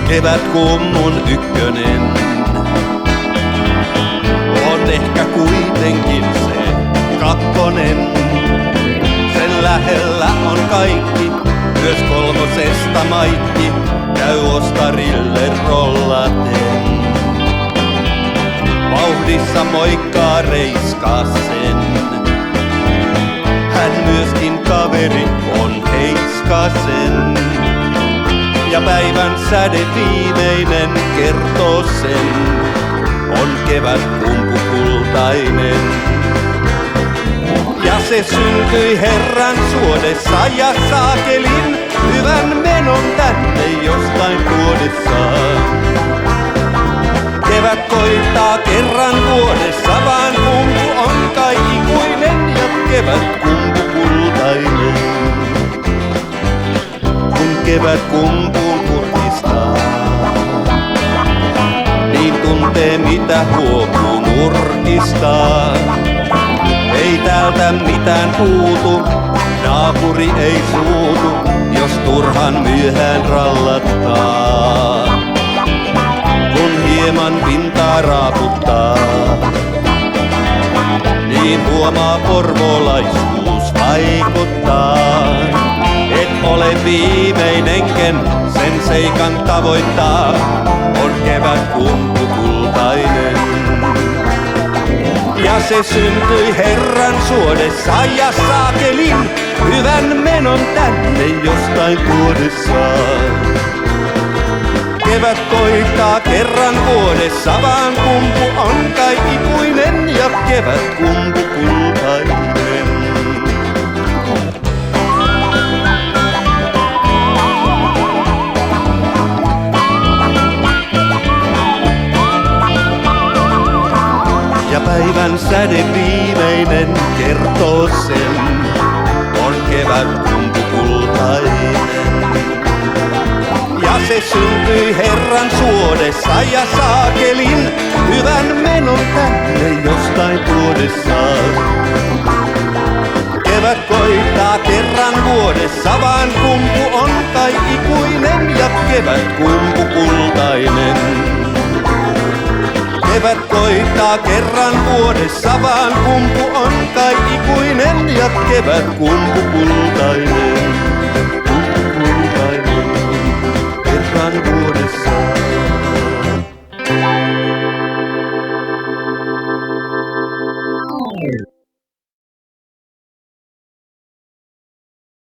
Kevätkummun ykkönen on ehkä kuitenkin se kakkonen. Sen lähellä on kaikki, myös kolmosesta Maikki käy ostarille rollaten. Vauhdissa moikkaa Reiskasen, hän myöskin kaveri on Heiskasen. Ja päivän säde viimeinen kertoo sen, on kevätkumpu kultainen. Ja se syntyi Herran suodessa ja saakelin hyvän menon tänne jostain tuodessaan. Kevät koittaa kerran vuodessa, vaan kumpu on kai ikuinen ja kevätkumpu kultainen. Kun kevätkumpuun kurkistaa, niin tuntee mitä huokuu nurkistaa. Ei täältä mitään puutu, naapuri ei suutu, jos turhan myöhään rallattaa. Kun hieman pintaa raaputtaa, niin huomaa porvolaisuus vaikuttaa. Et ole viimeinenkään, sen seikan tavoittaa, on kevätkumpu kultainen. Ja se syntyi Herran suodessa ja saakelin hyvän menon tänne jostain tuodessaan. Kevät koittaa kerran vuodessa, vaan kumpu on kai ikuinen ja kevätkumpu kultainen. Ja päivän säde viimeinen kertoo sen, on kevätkumpu kultainen. Ja se syntyi Herran suodessa ja saakelin hyvän menon tänne jostain tuodessaan. Kevät koittaa kerran vuodessa, vaan kumpu on kai ikuinen ja kevätkumpu kultainen. Kevät koittaa kerran vuodessa, vaan kumpu on kai ikuinen ja kevätkumpu kultainen.